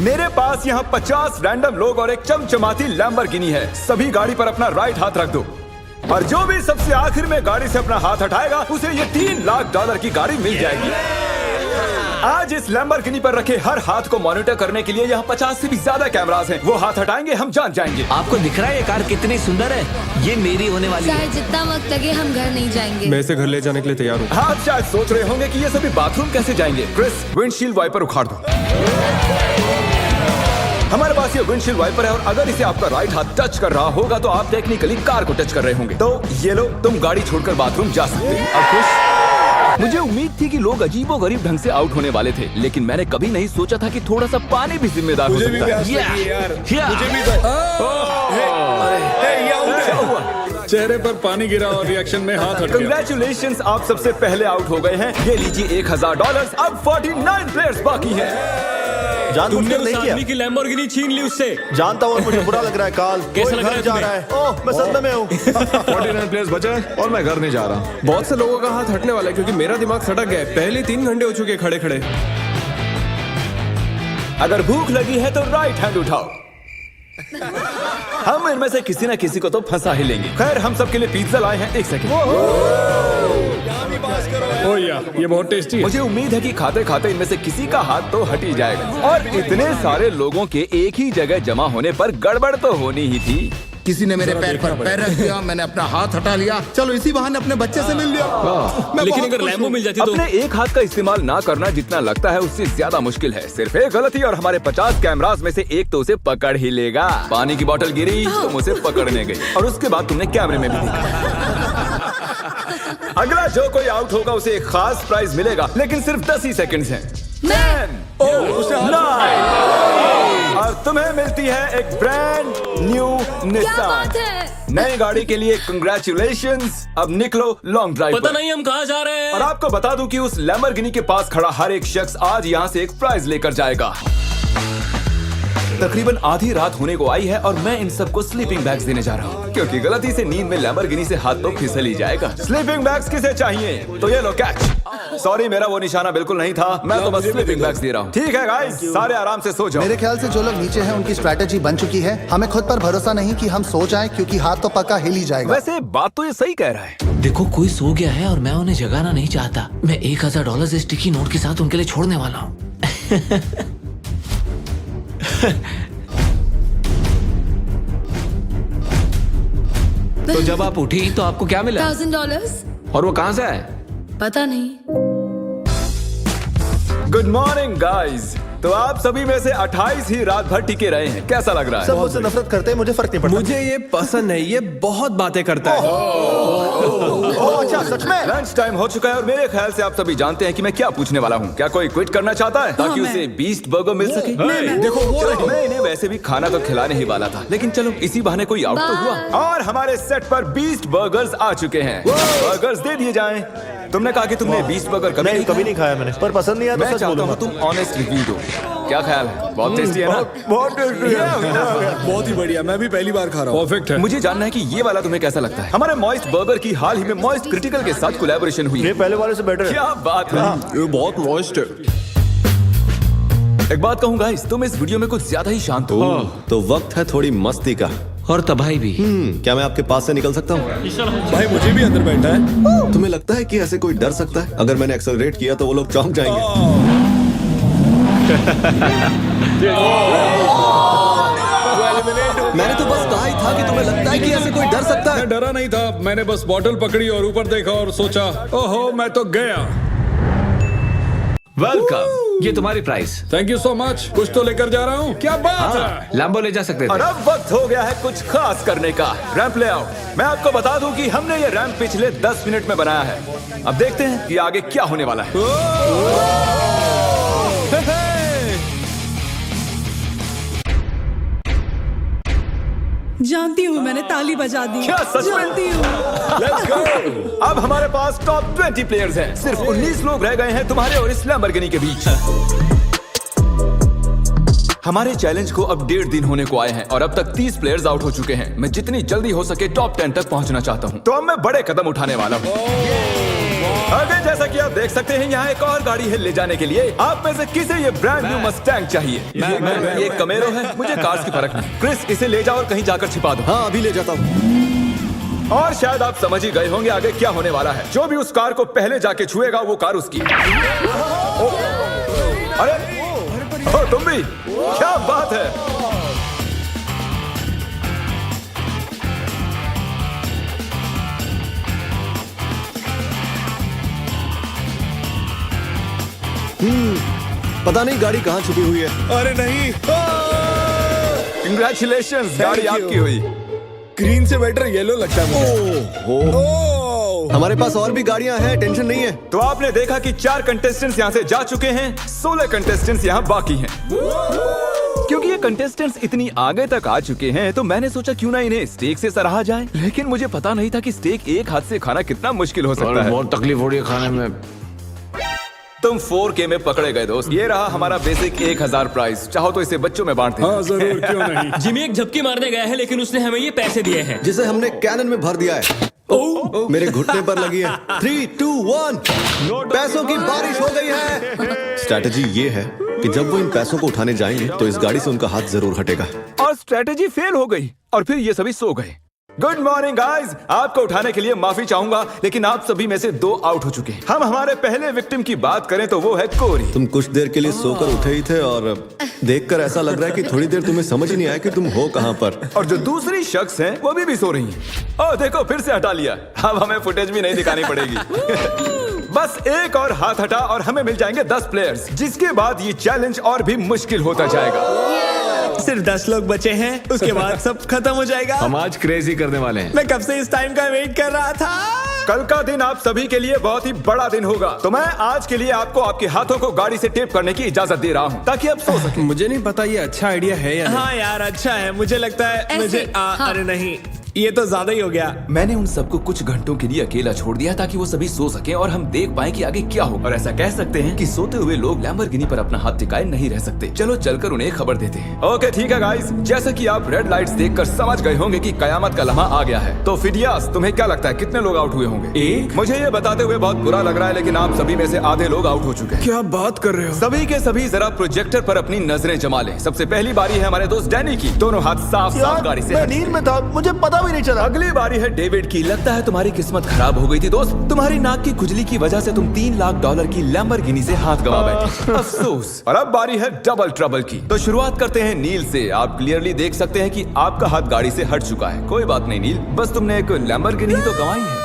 मेरे पास यहाँ 50 रैंडम लोग और एक चमचमाती लैम्बोर्गिनी है। सभी गाड़ी पर अपना राइट हाथ रख दो और जो भी सबसे आखिर में गाड़ी से अपना हाथ हटाएगा उसे ये $3 लाख की गाड़ी मिल जाएगी। आज इस लैम्बोर्गिनी पर रखे हर हाथ को मॉनिटर करने के लिए यहाँ 50 से भी ज्यादा कैमरास हैं। वो हाथ हटाएंगे हम जान जाएंगे। आपको दिख रहा है ये कार कितनी सुंदर है? ये मेरी होने वाली है। चाहे जितना वक्त लगे हम घर नहीं जाएंगे। मैं इसे घर ले जाने के लिए तैयार हूँ। आप शायद सोच रहे होंगे कि ये सभी बाथरूम कैसे जाएंगे। क्रिस, विंडशील्ड वाइपर उखाड़ दो। हमारे पास ये विंडशील्ड वाइपर है और अगर इसे आपका राइट हाथ टच कर रहा होगा तो आप टेक्निकली कार को टच कर रहे होंगे। तो ये लो, तुम गाड़ी छोड़कर बाथरूम जा सकते हो। अब खुश? मुझे उम्मीद थी कि लोग अजीबोगरीब ढंग से आउट होने वाले थे, लेकिन मैंने कभी नहीं सोचा था कि थोड़ा सा पानी भी जिम्मेदार हो सकता है। चेहरे पर पानी गिरा और रिएक्शन में हाथ हट गया। कंग्रेचुलेशंस, आप सबसे पहले आउट हो गए हैं। ये लीजिए $1000। अब 49 प्लेयर्स बाकी हैं। तुमने उस आदमी की लैम्बोर्गिनी छीन ली उससे। जानता हूँ, मुझे बुरा लग रहा है। काल कैसा लग रहा है जा रहा है। ओह, मैं सदमे में हूँ। 49 प्लेयर्स बचे हैं और मैं घर नहीं जा रहा। बहुत से लोगों का हाथ हटने वाला है क्योंकि मेरा दिमाग सटक गया है। पहले 3 घंटे हो चुके खड़े खड़े। अगर भूख लगी है तो राइट हैंड उठाओ। हम इनमें से किसी न किसी को तो फंसा ही लेंगे। खैर, हम सबके लिए पिज्जा लाए हैं। 1 सेकंड। ओह यार, ये बहुत टेस्टी है। मुझे उम्मीद है कि खाते खाते इनमें से किसी का हाथ तो हट ही जाएगा। और इतने सारे लोगों के एक ही जगह जमा होने पर गड़बड़ तो होनी ही थी। किसी ने मेरे पैर पर पैर रख दिया, मैंने अपना हाथ हटा लिया। चलो इसी बहाने अपने बच्चे से मिल लिया। लेकिन अगर लैम्बो मिल जाती तो अपने एक हाथ का इस्तेमाल ना करना जितना लगता है उससे ज्यादा मुश्किल है। सिर्फ एक गलती और हमारे 50 कैमरास में से एक तो उसे पकड़ ही लेगा। पानी की बोतल गिरी, तुम उसे पकड़ने गई और उसके बाद तुमने कैमरे में भी देखा। अगला जो कोई आउट होगा उसे एक खास प्राइज मिलेगा, लेकिन सिर्फ 10 ही सेकंड्स हैं। 10, 9 और तुम्हें मिलती है एक ब्रांड न्यू निसान। नई गाड़ी के लिए कंग्रेचुलेशंस। अब निकलो लॉन्ग ड्राइव पता पर। नहीं हम कहाँ जा रहे हैं। और आपको बता दूं कि उस लैम्बोर्गिनी के पास खड़ा हर एक शख्स आज यहाँ से एक प्राइज लेकर जाएगा। तकरीबन आधी रात होने को आई है और मैं इन सबको स्लीपिंग बैग्स देने जा रहा हूँ, क्योंकि गलती से नींद में लैम्बोर्गिनी से हाथ तो फिसल ही जाएगा। स्लीपिंग बैग्स किसे चाहिए? तो ये लो कैच। सॉरी, मेरा वो निशाना बिल्कुल नहीं था। मैं तो बस स्लीपिंग बैग्स दे रहा हूँ। ठीक है गाइस, सारे आराम से सो जाओ। मेरे ख्याल से जो लोग नीचे हैं उनकी स्ट्रैटेजी बन चुकी है। हमें खुद पर भरोसा नहीं कि हम सो जाएं, क्योंकि हाथ तो पक्का हिल ही जाएगा। वैसे बात तो ये सही कह रहा है। देखो, कोई सो गया है और मैं उन्हें जगाना नहीं चाहता। मैं $1000 इस स्टिकी नोट के साथ उनके लिए छोड़ने वाला हूँ। तो जब आप उठी तो आपको क्या मिला? $1000। और वो कहाँ से आए? पता नहीं। Good morning guys. तो आप सभी में से 28 ही रात भर टिके रहे हैं। कैसा लग रहा है? सब मुझसे नफरत करते हैं, मुझे फर्क नहीं पड़ता। मुझे ये पसंद है। ये बहुत बातें करता है। ओह, अच्छा, सच में? लंच टाइम हो चुका है और मेरे ख्याल से आप सभी जानते हैं कि मैं क्या पूछने वाला हूँ। क्या कोई क्विट करना चाहता है ताकि उसे बीस्ट बर्गर मिल सके? देखो, वो चलो, मैं इन्हें वैसे भी खाना तो खिलाने ही वाला था, लेकिन चलो इसी बहाने कोई आउट तो हुआ। और हमारे सेट पर बीस्ट बर्गर्स आ चुके हैं। बर्गर्स दे दिए जाएं। तुमने कहा कि तुमने बीस्ट बर्गर कभी नहीं खाया मैंने, पर पसंद नहीं आया तो मैं सच चाहता बोलूंगा। हूँ तुम ऑनेस्ट रिव्यू दो। क्या ख्याल है? बहुत टेस्टी है ना? बहुत टेस्टी है। बहुत ही बढ़िया, मैं भी पहली बार खा रहा हूँ। परफेक्ट है। मुझे जानना है कि ये वाला तुम्हें कैसा लगता है। हमारे मॉइस्ट बर्गर की हाल ही में मॉइस्ट क्रिटिकल के साथ कोलैबोरेशन हुई ये है। पहले वाले से बेटर है। क्या बात है। ये बहुत मॉइस्ट है। एक बात कहूँ गाइस, तुम इस वीडियो में कुछ ज्यादा ही शांत हो। तो वक्त है थोड़ी मस्ती का। और तबाही भी। क्या मैं आपके पास से निकल सकता हूँ? भाई मुझे भी अंदर बैठा है। तुम्हें लगता है कि ऐसे कोई डर सकता है? अगर मैंने एक्सेलरेट किया तो वो लोग चौंक जाएंगे। मैंने तो बस कहा ही था कि तुम्हें लगता है कि ऐसे कोई डर सकता है। मैं डरा नहीं था। मैंने बस बॉटल पकड़ी और ऊपर देखा और सोचा, ओहो, मैं तो गया। वेलकम, ये तुम्हारी price. Thank you so much. कुछ तो लेकर जा रहा हूँ। क्या बात है? लैम्बो ले जा सकते और थे। अब वक्त हो गया है कुछ खास करने का। रैंप ले आओ। मैं आपको बता दूं कि हमने ये रैंप पिछले 10 मिनट में बनाया है। अब देखते हैं कि आगे क्या होने वाला है। जानती हूँ, मैंने ताली बजा दी। क्या सच में? जानती हूँ। Let's go! अब हमारे पास टॉप 20 प्लेयर्स हैं। सिर्फ 19 लोग रह गए हैं तुम्हारे और इस लैम्बोर्गिनी के बीच। हमारे चैलेंज को अब 1.5 दिन होने को आए हैं और अब तक 30 प्लेयर्स आउट हो चुके हैं। मैं जितनी जल्दी हो सके टॉप 10 तक पहुंचना चाहता हूं। तो अब मैं बड़े कदम उठाने वाला हूं। आगे जैसा कि आप देख सकते हैं यहाँ एक और गाड़ी है ले जाने के लिए। आप में से किसे ये ब्रांड न्यू मस्टैंग चाहिए? ये कमेरो है, मुझे कार्स की फर्क नहीं। क्रिस, इसे ले जाओ और कहीं जाकर छिपा दो। हाँ अभी ले जाता हूँ। और शायद आप समझ ही गए होंगे आगे क्या होने वाला है। जो भी उस कार को पहले जाके छुएगा वो कार उसकी। अरे तुम भी, क्या बात है। पता नहीं गाड़ी कहाँ छुपी हुई है। अरे नहीं, कंग्रेचुलेशंस, गाड़ी आपकी हुई। ग्रीन से बेटर येलो लगता है मुझे। हमारे पास और भी गाड़ियां हैं, टेंशन नहीं है। तो आपने देखा कि 4 कंटेस्टेंट्स यहाँ से जा चुके हैं, 16 कंटेस्टेंट्स यहाँ बाकी हैं। क्योंकि ये कंटेस्टेंट्स इतनी आगे तक आ चुके हैं तो मैंने सोचा क्यों ना इन्हें स्टेक से सराहा जाए। लेकिन मुझे पता नहीं था कि स्टेक एक हाथ से खाना कितना मुश्किल हो सकता है। बहुत तकलीफ हो रही है खाने में। तुम 4K में पकड़े गए दोस्त। ये रहा हमारा बेसिक 1000 प्राइस। चाहो तो इसे बच्चों में बांट दें। हाँ जरूर, क्यों नहीं। जिमी एक झपकी मारने गया है लेकिन उसने हमें ये पैसे दिए हैं जिसे हमने कैनन में भर दिया है। मेरे घुटने पर लगी है। 3, 2, 1 पैसों की बारिश हो गई है। स्ट्रैटेजी ये है कि जब वो इन पैसों को उठाने जाएंगे तो इस गाड़ी से उनका हाथ जरूर हटेगा। और स्ट्रेटेजी फेल हो गई और फिर ये सभी सो गए। गुड मॉर्निंग गाइस, आपको उठाने के लिए माफी चाहूंगा लेकिन आप सभी में से 2 आउट हो चुके हैं। हम हमारे पहले विक्टिम की बात करें तो वो है कोरी। तुम कुछ देर के लिए सोकर उठे ही थे और देखकर ऐसा लग रहा है कि थोड़ी देर तुम्हें समझ ही नहीं आया कि तुम हो कहां पर। और जो दूसरी शख्स हैं वो भी सो रही हैं। ओह देखो, फिर से हटा लिया। अब हमें फुटेज भी नहीं दिखानी पड़ेगी। बस एक और हाथ हटा और हमें मिल जाएंगे 10 प्लेयर्स, जिसके बाद ये चैलेंज और भी मुश्किल होता जाएगा। सिर्फ 10 लोग बचे हैं, उसके बाद सब खत्म हो जाएगा। हम आज क्रेजी करने वाले हैं। मैं कब से इस टाइम का वेट कर रहा था। कल का दिन आप सभी के लिए बहुत ही बड़ा दिन होगा। तो मैं आज के लिए आपको आपके हाथों को गाड़ी से टेप करने की इजाजत दे रहा हूँ ताकि आप सो सकें। मुझे नहीं पता ये अच्छा आइडिया है या नहीं। हाँ यार, अच्छा है। मुझे लगता है ऐसे, मुझे हाँ। अरे नहीं, ये तो ज्यादा ही हो गया। मैंने उन सबको कुछ घंटों के लिए अकेला छोड़ दिया ताकि वो सभी सो सकें और हम देख पाएं कि आगे क्या हो। और ऐसा कह सकते हैं कि सोते हुए लोग लैम्बोर्गिनी पर अपना हाथ टिकाए नहीं रह सकते। चलो चलकर उन्हें खबर देते हैं। ओके ठीक है गाइस, जैसा कि आप रेड लाइट्स देखकर समझ गए होंगे कि कयामत का लम्हा आ गया है। तो फिडियास, तुम्हें क्या लगता है कितने लोग आउट हुए होंगे? 1। मुझे ये बताते हुए बहुत बुरा लग रहा है लेकिन आप सभी में से आधे लोग आउट हो चुके हैं। क्या बात कर रहे हो? सभी के सभी जरा प्रोजेक्टर पर अपनी नजरें जमा लें। सबसे पहली बारी है हमारे दोस्त डैनी की। दोनों हाथ साफ साफ गाड़ी से मैं नींद में था, मुझे पता भी नहीं चला। अगली बारी है डेविड की। लगता है तुम्हारी किस्मत खराब हो गई थी दोस्त। तुम्हारी नाक की खुजली की वजह से तुम $3 लाख की लैम्बोर्गिनी से हाथ गंवा बैठे। अफसोस। और अब बारी है डबल ट्रबल की। तो शुरुआत करते हैं नील से। आप क्लियरली देख सकते हैं कि आपका हाथ गाड़ी से हट चुका है। कोई बात नहीं नील, बस तुमने एक लैम्बोर्गिनी तो गंवाई है।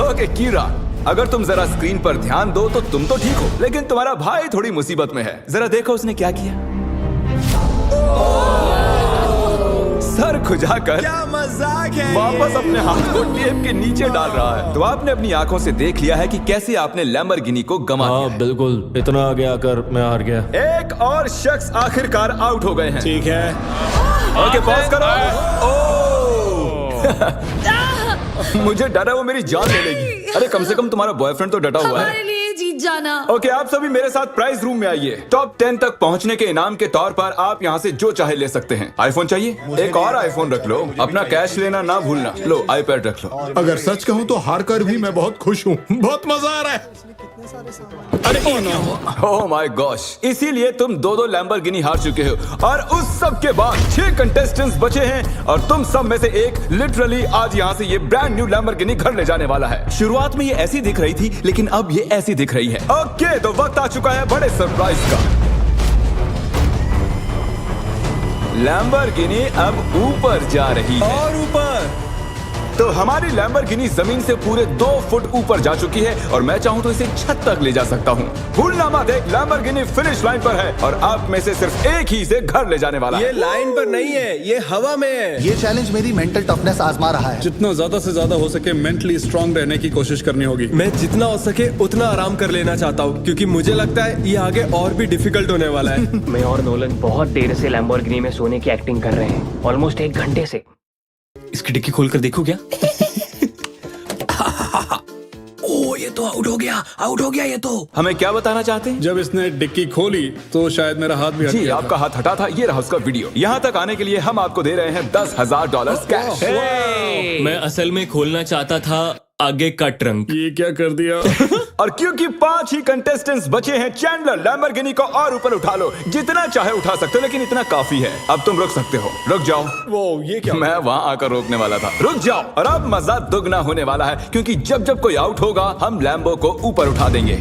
ओके कीरा, अगर तुम जरा स्क्रीन पर ध्यान दो तो तुम तो ठीक हो लेकिन तुम्हारा भाई थोड़ी मुसीबत में है। जरा देखो उसने क्या किया। सर खुजाकर क्या मजाक है। वापस अपने हाथ को टेप के नीचे डाल रहा है। तो आपने अपनी आंखों से देख लिया है कि कैसे आपने लैम्बोर्गिनी को गंवा दिया है। बिल्कुल, इतना आगे आकर मैं हार गया। एक और शख्स आखिरकार आउट हो गए हैं। ठीक है। ओके पॉज करो। मुझे डर है वो मेरी जान ले लेगी। अरे कम से कम तुम्हारा बॉयफ्रेंड तो डटा हुआ हमारे है। लिए जीत जाना। ओके आप सभी मेरे साथ प्राइज रूम में आइए। टॉप 10 तक पहुंचने के इनाम के तौर पर आप यहाँ से जो चाहे ले सकते हैं। आईफोन चाहिए? एक और आईफोन रख लो। अपना कैश लेना ना भूलना। लो आईपैड रख लो। अगर सच कहूँ तो हार कर भी मैं बहुत खुश हूँ। बहुत मजा आ रहा है। ओह माय गॉश, इसीलिए तुम 2-2 लैम्बोर्गिनी हार चुके हो और उस सब के बाद 6 कंटेस्टेंट्स बचे हैं और तुम सब में से एक लिटरली आज यहाँ से ये ब्रांड न्यू लैम्बोर्गिनी घर ले जाने वाला है। शुरुआत में ये ऐसी दिख रही थी लेकिन अब ये ऐसी दिख रही है। ओके तो वक्त आ चुका है बड़े सरप्राइज का। लैम्बोर्गिनी अब ऊपर जा रही है। और ऊपर। तो हमारी लैम्बोर्गिनी जमीन से पूरे 2 फुट ऊपर जा चुकी है और मैं चाहूँ तो इसे छत तक ले जा सकता हूँ। भूलना देख, लैम्बोर्गिनी फिनिश लाइन पर है और आप में से सिर्फ एक ही इसे घर ले जाने वाला है। ये लाइन पर नहीं है, ये हवा में है। ये चैलेंज मेरी मेंटल टफनेस आजमा रहा है। जितना ज्यादा से ज्यादा हो सके मेंटली स्ट्रांग रहने की कोशिश करनी होगी। मैं जितना हो सके उतना आराम कर लेना चाहता हूँ क्योंकि मुझे लगता है ये आगे और भी डिफिकल्ट होने वाला है। मैं और नोलन बहुत देर से लैम्बोर्गिनी में सोने की एक्टिंग कर रहे हैं, ऑलमोस्ट 1 घंटे से। इसकी डिक्की खोलकर देखो क्या। ओ ये तो आउट हो गया ये तो। हमें क्या बताना चाहते हैं? जब इसने डिक्की खोली तो शायद मेरा हाथ भी हट जी गया आपका हाथ हटा था। ये रहा उसका वीडियो। यहाँ तक आने के लिए हम आपको दे रहे हैं $10,000 कैश। मैं असल में खोलना चाहता था आगे का ट्रंक। ये क्या कर दिया? और क्योंकि 5 ही कंटेस्टेंट्स बचे हैं, चैंडलर लैम्बोर्गिनी को और ऊपर उठा लो। जितना चाहे उठा सकते हो, लेकिन इतना काफी है। अब तुम रुक सकते हो। रुक जाओ। वो ये क्या? मैं वहाँ आकर रोकने वाला था। रुक जाओ। और अब मजा दुगना होने वाला है, क्योंकि जब जब कोई आउट होगा हम लैम्बो को ऊपर उठा देंगे।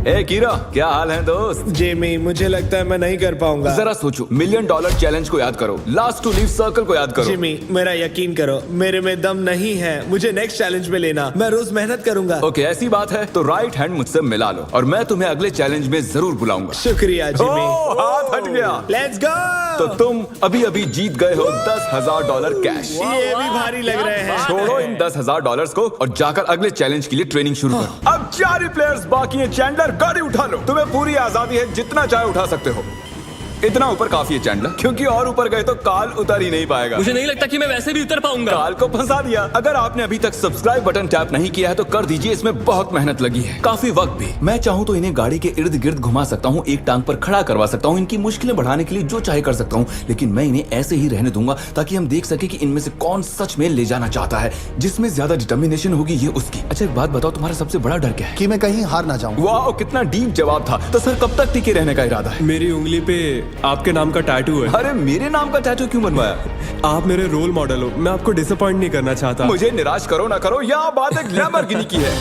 ए कीरा, क्या हाल है दोस्त? जेमी, मुझे लगता है मैं नहीं कर पाऊंगा। जरा सोचो, $1 मिलियन चैलेंज को याद करो, लास्ट टू लीव सर्कल को याद करो। जिमी, मेरा यकीन करो, मेरे में दम नहीं है। मुझे नेक्स्ट चैलेंज में लेना, मैं रोज मेहनत करूंगा। ओके, ऐसी बात है तो राइट हैंड मुझसे मिला लो और मैं तुम्हें अगले चैलेंज में जरूर बुलाऊंगा। शुक्रिया जिमी। हाथ हट गया। Let's go. तो तुम अभी अभी जीत गए हो $10,000 कैश। ये भी भारी लग रहे हैं। छोड़ो इन $10,000 को और जाकर अगले चैलेंज के लिए ट्रेनिंग शुरू करो। अब 4 ही प्लेयर्स बाकी हैं। चैंडलर, गाड़ी उठा लो। तुम्हें पूरी आजादी है, जितना चाहे उठा सकते हो। इतना ऊपर काफी है चैंडलर, क्योंकि और ऊपर गए तो काल उतर ही नहीं पाएगा। मुझे नहीं लगता कि मैं वैसे भी उतर पाऊंगा। काल को फंसा दिया। अगर आपने अभी तक सब्सक्राइब बटन टैप नहीं किया है तो कर दीजिए, इसमें बहुत मेहनत लगी है, काफी वक्त भी। मैं चाहूँ तो इन्हें गाड़ी के इर्द गिर्द घुमा सकता हूँ, एक टांग पर खड़ा करवा सकता हूँ, इनकी मुश्किलें बढ़ाने के लिए जो चाहे कर सकता हूँ, लेकिन मैं इन्हें ऐसे ही रहने दूंगा ताकि हम देख सके कि इनमें से कौन सच में ले जाना चाहता है। जिसमें ज्यादा डिटर्मिनेशन होगी ये उसकी। अच्छा एक बात बताओ, तुम्हारा सबसे बड़ा डर क्या है? कि मैं कहीं हार ना जाऊं। वाह, कितना डीप जवाब था। तो सर कब तक टिके रहने का इरादा है? मेरी उंगली पे आपके नाम का टैटू है। अरे मेरे नाम का टैटू क्यों बनवाया? आप मेरे रोल मॉडल हो, मैं आपको डिसअपॉइंट नहीं करना चाहता। मुझे निराश करो ना करो, यह बात एक लैम्बोर्गिनी की है।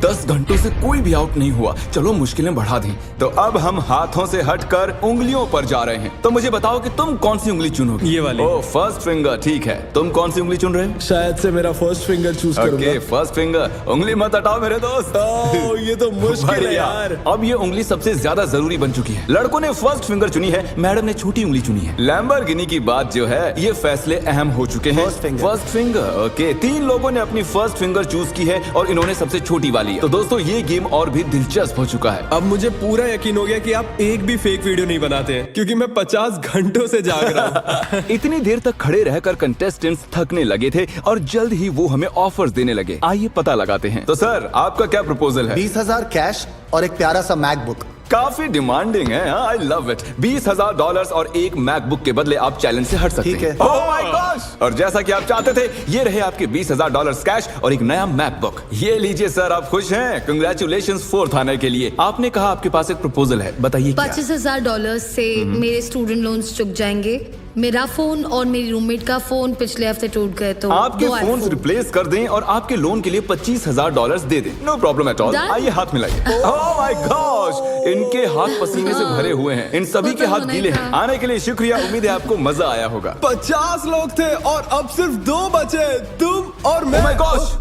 10 घंटों से कोई भी आउट नहीं हुआ। चलो मुश्किलें बढ़ा दें। तो अब हम हाथों से हटकर उंगलियों पर जा रहे हैं। तो मुझे बताओ कि तुम कौन सी उंगली चुनोगे? ये वाली। ओह, फर्स्ट फिंगर, ठीक है। तुम कौन सी उंगली चुन रहे हो? शायद से मेरा फर्स्ट फिंगर चूज ओके, करूंगा। First finger. उंगली मत हटाओ मेरे दोस्त। ओह, ये तो मुश्किल है बढ़िया। यार। अब ये उंगली सबसे ज्यादा जरूरी बन चुकी है। लड़कों ने फर्स्ट फिंगर चुनी है, मैडम ने छोटी उंगली चुनी है। लैम्बोर्गिनी की बात जो है, ये फैसले अहम हो चुके हैं। First finger, okay. 3 लोगों ने अपनी फर्स्ट फिंगर चूज की है और इन्होंने सबसे छोटी वाली है। तो दोस्तों ये गेम और भी दिलचस्प हो चुका है। अब मुझे पूरा यकीन हो गया कि आप एक भी फेक वीडियो नहीं बनाते हैं, क्योंकि मैं 50 घंटों से जाग रहा हूँ। इतनी देर तक खड़े रहकर कंटेस्टेंट्स थकने लगे थे और जल्द ही वो हमें ऑफर्स देने लगे। आइए पता लगाते हैं। तो सर आपका क्या प्रपोजल है? 20,000 कैश और एक प्यारा सा मैकबुक। काफी डिमांडिंग है। I love it. $20,000 और एक मैकबुक के बदले आप चैलेंज से हट सकते ठीक हैं। है। Oh my gosh! और जैसा कि आप चाहते थे, ये रहे आपके $20,000 कैश और एक नया मैकबुक। ये लीजिए सर, आप खुश हैं? कंग्रेचुलेशंस 4th आने के लिए। आपने कहा आपके पास एक प्रपोजल है, बताइए क्या? $25,000 से मेरे स्टूडेंट लोन्स चुक जाएंगे। मेरा फोन और मेरी रूममेट का फोन पिछले हफ्ते टूट गए, तो आपके 2 फोन्स iPhone। रिप्लेस कर दें और आपके लोन के लिए $25,000 दे दें। No problem at all. Done? आइए हाथ मिलाइए। Oh my gosh! इनके हाथ पसीने से भरे हुए हैं। इन सभी वो के तो हाथ होना गीले ही हैं। था। आने के लिए शुक्रिया। उम्मीद है आपको मजा आया होगा। 50 लोग थे और अब सिर्फ 2 बचे, तुम और मैं। Oh my gosh!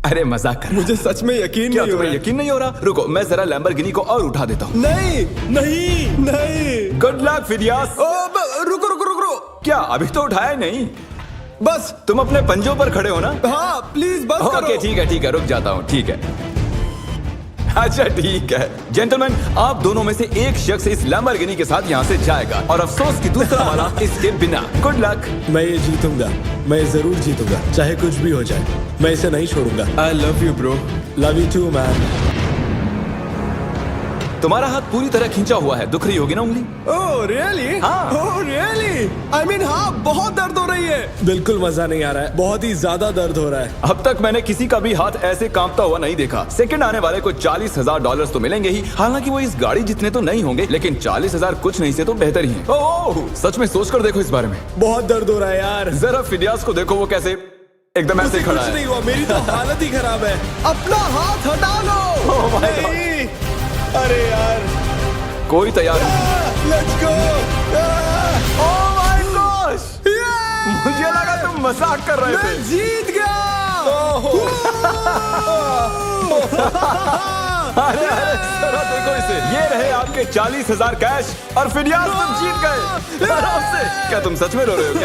अरे मजाक कर रहा। मुझे सच में यकीन क्या नहीं हो तुम्हें रहा। यकीन नहीं हो रहा? रुको, मैं जरा लैम्बोर्गिनी को और उठा देता हूँ। नहीं नहीं नहीं। Good luck Phidias. रुको रुको रुको। क्या अभी तो उठाया ही नहीं? बस। तुम अपने पंजों पर खड़े हो ना? हाँ प्लीज बस करो। ओके ठीक है, रुक जाता हूँ। ठीक है, अच्छा ठीक है। जेंटलमैन, आप दोनों में से एक शख्स इस लैम्बोर्गिनी के साथ यहाँ से जाएगा और अफसोस कि दूसरा वाला इसके बिना। Good luck. मैं ये जीतूंगा, मैं जरूर जीतूंगा, चाहे कुछ भी हो जाए। मैं इसे नहीं छोड़ूंगा। I love you bro. Love you too man. तुम्हारा हाथ पूरी तरह खींचा हुआ है, दुख रही होगी ना उंगली? Oh really? हाँ। Oh really? आई मीन हाँ, बहुत दर्द हो रही है। बिल्कुल मजा नहीं आ रहा है, बहुत ही ज्यादा दर्द हो रहा है। अब तक मैंने किसी का भी हाथ ऐसे कांपता हुआ नहीं देखा। सेकंड आने वाले को $40,000 तो मिलेंगे ही। हालांकि वो इस गाड़ी जितने तो नहीं होंगे, लेकिन 40,000 कुछ नहीं से तो बेहतर ही है। ओह, सच में सोचकर देखो इस बारे में। बहुत दर्द हो रहा है यार। जरा फिडियास को देखो, वो कैसे एकदम ऐसे खड़ा कुछ है। नहीं हुआ, मेरी तो हालत ही खराब है। अपना हाथ हटा लो। Oh my God! नहीं, अरे यार। कोई तैयार नहीं। Let's go. Oh my gosh! मुझे लगा तुम मजाक कर रहे थे। जीत गया। अरे जरा देखो इसे। ये रहे आपके 40,000 कैश और फिडियास तुम जीत गए आराम से। क्या तुम सच में रो रहे हो क्या?